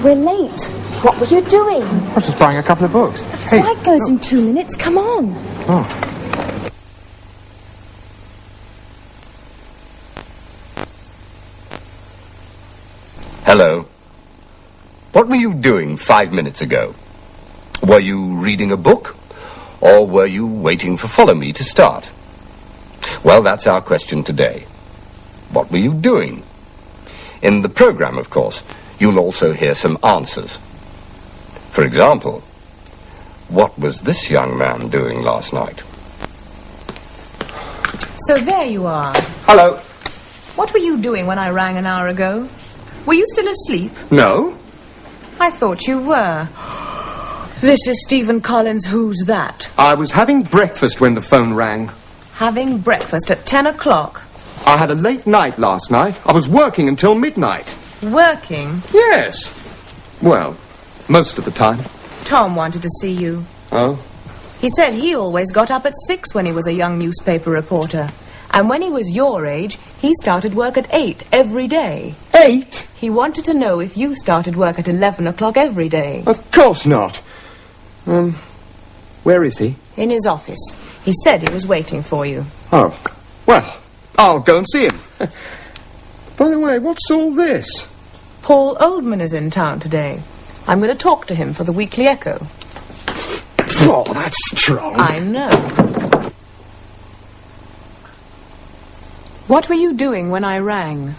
We're late. What were you doing? I was just buying a couple of books. The flight goes in 2 minutes. Come on. Oh. Hello. What were you doing 5 minutes ago? Were you reading a book? Or were you waiting for Follow Me to start? Well, that's our question today. What were you doing? In the program, of course, you'll also hear some answers. For example, what was this young man doing last night? So there you are. Hello. What were you doing when I rang an hour ago? Were you still asleep? No. I thought you were. This is Stephen Collins' Who's That? I was having breakfast when the phone rang. Having breakfast at 10 o'clock. I had a late night last night. I was working until midnight. Working? Yes. Well, most of the time. Tom wanted to see you. Oh? He said he always got up at 6 when he was a young newspaper reporter. And when he was your age, he started work at 8 every day. 8? He wanted to know if you started work at 11 o'clock every day. Of course not. Where is he? In his office. He said he was waiting for you. Oh, well, I'll go and see him. By the way, what's all this? Paul Oldman is in town today. I'm going to talk to him for the Weekly Echo. Oh, that's strong. I know. What were you doing when I rang?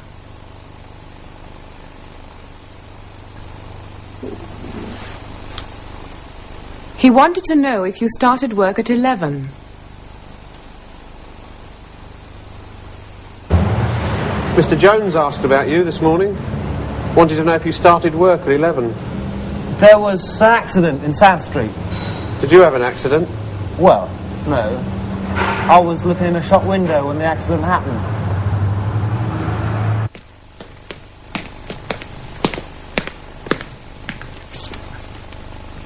He wanted to know if you started work at 11. Mr. Jones asked about you this morning. Wanted to know if you started work at 11. There was an accident in South Street. Did you have an accident? Well, no. I was looking in a shop window when the accident happened.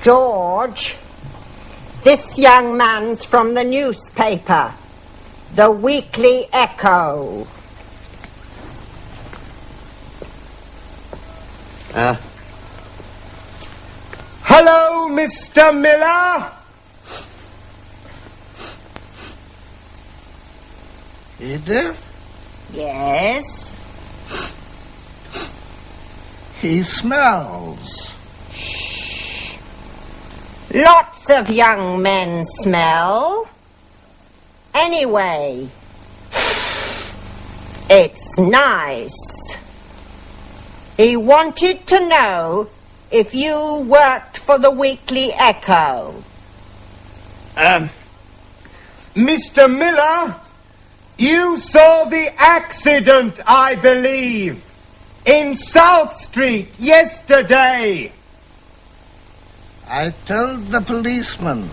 George, this young man's from the newspaper, the Weekly Echo. Hello, Mr. Miller? Edith? Yes? He smells. Lots of young men smell. Anyway, it's nice. He wanted to know if you worked for the Weekly Echo. Mr. Miller, you saw the accident, I believe, in South Street yesterday. I told the policeman.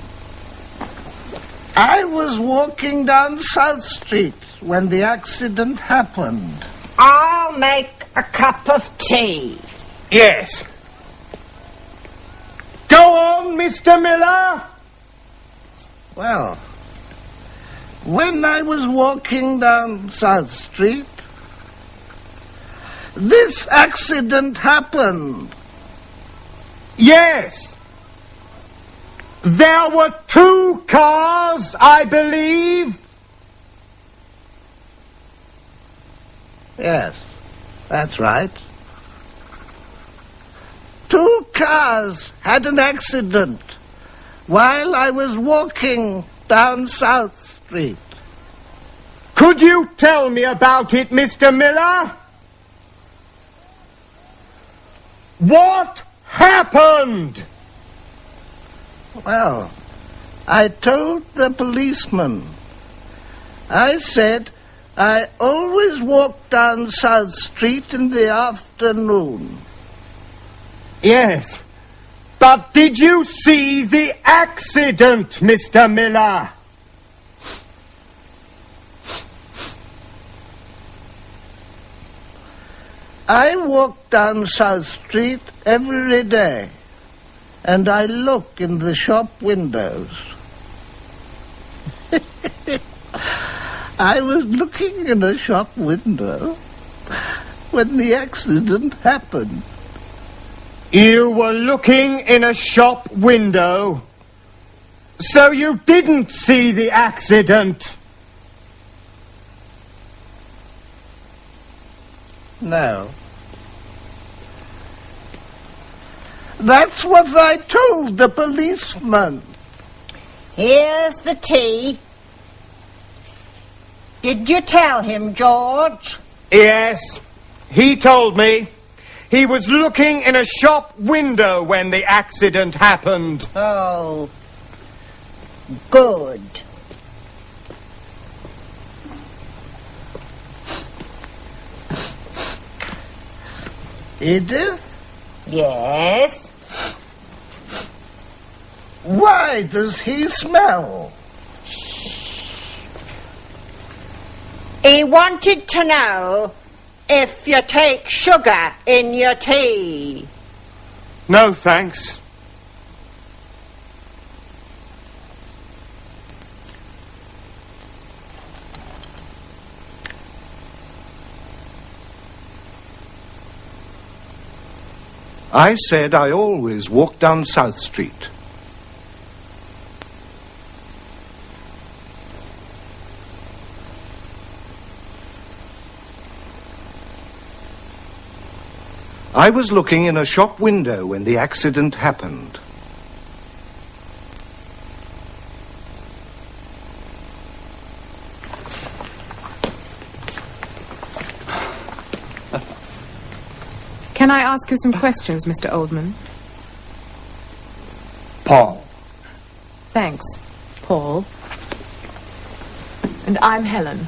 I was walking down South Street when the accident happened. I'll make a cup of tea. Yes. Go on, Mr. Miller. Well, when I was walking down South Street, this accident happened. Yes. There were 2 cars, I believe. Yes, that's right. 2 cars had an accident while I was walking down South Street. Could you tell me about it, Mr. Miller? What happened? Well, I told the policeman. I said I always walk down South Street in the afternoon. Yes, but did you see the accident, Mr. Miller? I walk down South Street every day, and I look in the shop windows. I was looking in a shop window when the accident happened. You were looking in a shop window, so you didn't see the accident. No. That's what I told the policeman. Here's the tea. Did you tell him, George? Yes, he told me. He was looking in a shop window when the accident happened. Oh, good. Edith, Yes? why does he smell? He wanted to know if you take sugar in your tea. No, thanks. I said I always walk down South Street. I was looking in a shop window when the accident happened. Can I ask you some questions, Mr. Oldman? Paul. Thanks, Paul. And I'm Helen.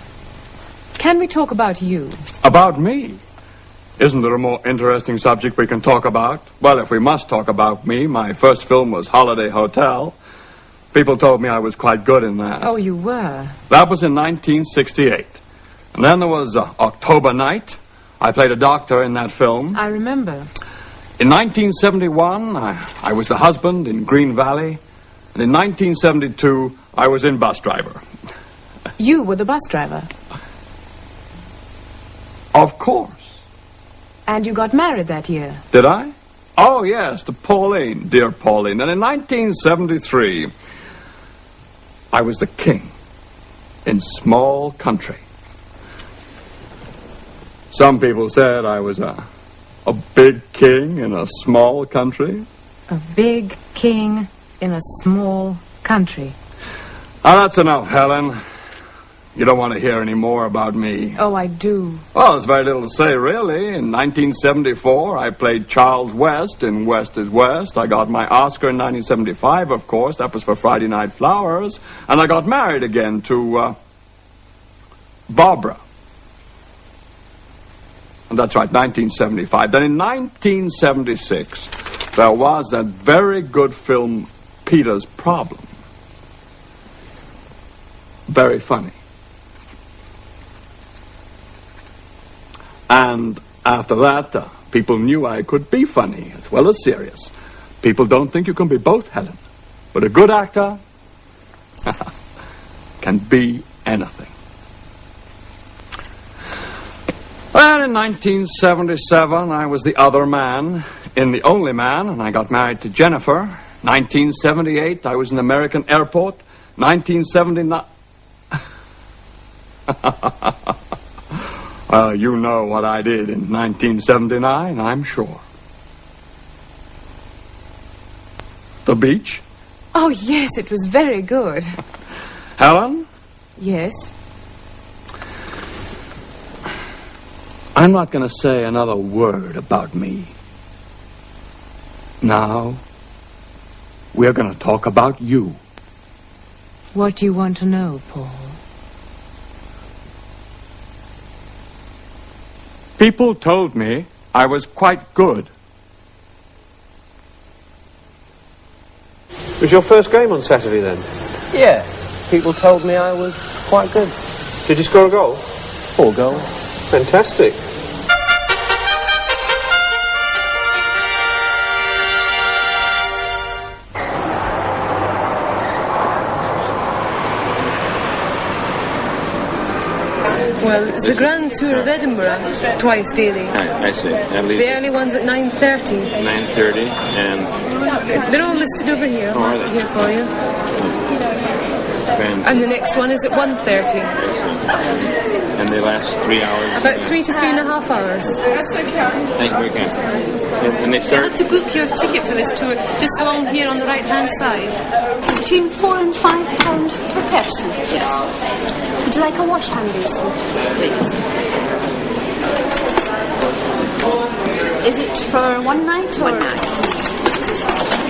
Can we talk about you? About me? Isn't there a more interesting subject we can talk about? Well, if we must talk about me, my first film was Holiday Hotel. People told me I was quite good in that. Oh, you were? That was in 1968. And then there was October Night. I played a doctor in that film. I remember. In 1971, I was the husband in Green Valley. And in 1972, I was in Bus Driver. You were the bus driver. Of course. And you got married that year. Did I? Oh, yes, to Pauline, dear Pauline. And in 1973, I was the king in Small Country. Some people said I was a big king in a small country. A big king in a small country. Oh, that's enough, Helen. You don't want to hear any more about me. Oh, I do. Well, there's very little to say, really. In 1974, I played Charles West in West is West. I got my Oscar in 1975, of course. That was for Friday Night Flowers. And I got married again to Barbara. And that's right, 1975. Then in 1976, there was that very good film, Peter's Problem. Very funny. And after that, people knew I could be funny as well as serious. People don't think you can be both, Helen. But a good actor can be anything. Well, in 1977, I was the other man in The Only Man, and I got married to Jennifer. 1978, I was in American Airport. 1979... you know what I did in 1979, I'm sure. The beach? Oh, yes, it was very good. Helen? Yes? I'm not going to say another word about me. Now, we're going to talk about you. What do you want to know, Paul? People told me I was quite good. It was your first game on Saturday, then? Yeah, people told me I was quite good. Did you score a goal? 4 goals. Fantastic. Well, it's the Grand Tour of Edinburgh, twice daily. I see. That leaves The early one's at 9:30. 9:30 and They're all listed over here. Oh, are they? Here for you. Grand And the next one is at 1:30. and they last 3 hours. About 3 to 3.5 hours. Thank you again. And they You start have to book your ticket for this tour just along here on the right-hand side. Between £4 and £5 per person. Yes. Would you like a wash hand basin? Please. Is it for one night or? One night.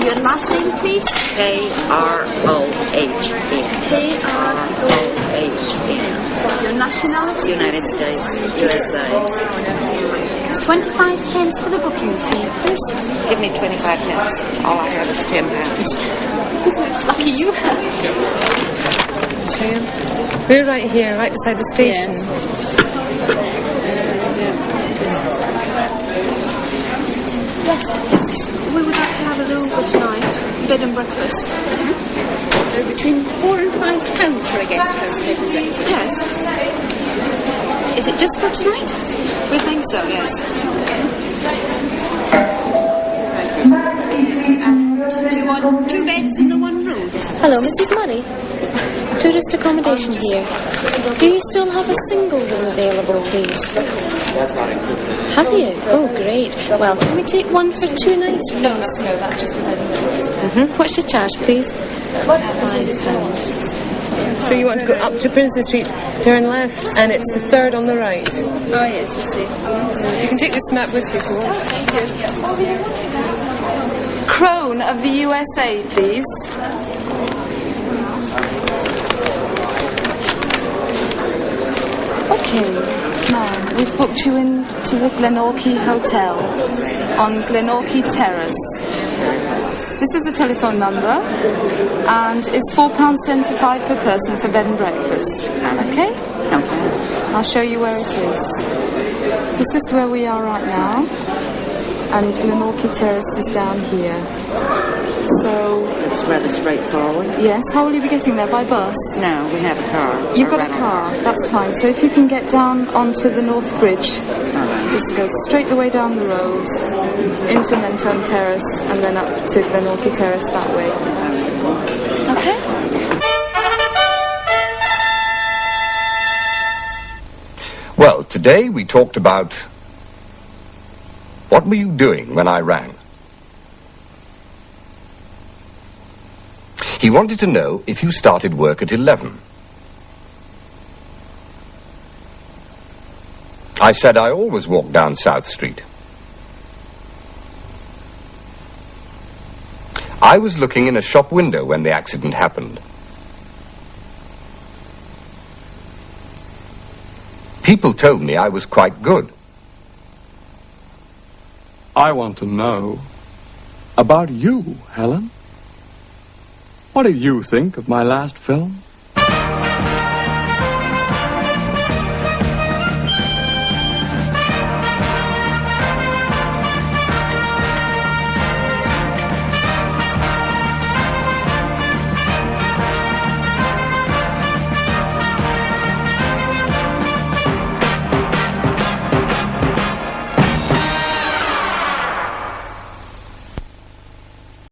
Your last name, please? K-R-O-H-N. K-R-O-H-N. Your nationality? United States, USA. It's 25 pence for the booking fee, please. Give me 25 pence. All I have is £10. Lucky you have. So we're right here, right beside the station. Yes. We would like to have a room for tonight. Bed and breakfast. Between £4 and £5 for a guest house bed and breakfast. Yes. Is it just for tonight? We think so, yes. Do you want 2 beds in the one room? Hello, Mrs. Murray. Tourist accommodation here. Do you still have a single room available, please? Have you? Oh, great. Well, can we take one for 2 nights, please? No, that's just What's your charge, please? £5. So you want to go up to Princes Street, turn left, and it's the third on the right. Oh, yes, I see. You can take this map with you if you want. Crone of the USA, please. Okay, now we've booked you into the Glenorchy Hotel on Glenorchy Terrace. This is the telephone number, and it's £4.75 per person for bed and breakfast. Okay? Okay. I'll show you where it is. This is where we are right now, and Glenorchy Terrace is down here. So It's rather straightforward. yes, how will you be getting there? By bus? No, we have a car. You've got a car, that's fine. So if you can get down onto the North Bridge, just go straight the way down the road, into Mentone Terrace, and then up to Glenorchy Terrace that way. Okay? Well, today we talked about what were you doing when I rang? He wanted to know if you started work at 11. I said I always walk down South Street. I was looking in a shop window when the accident happened. People told me I was quite good. I want to know about you, Helen. What did you think of my last film?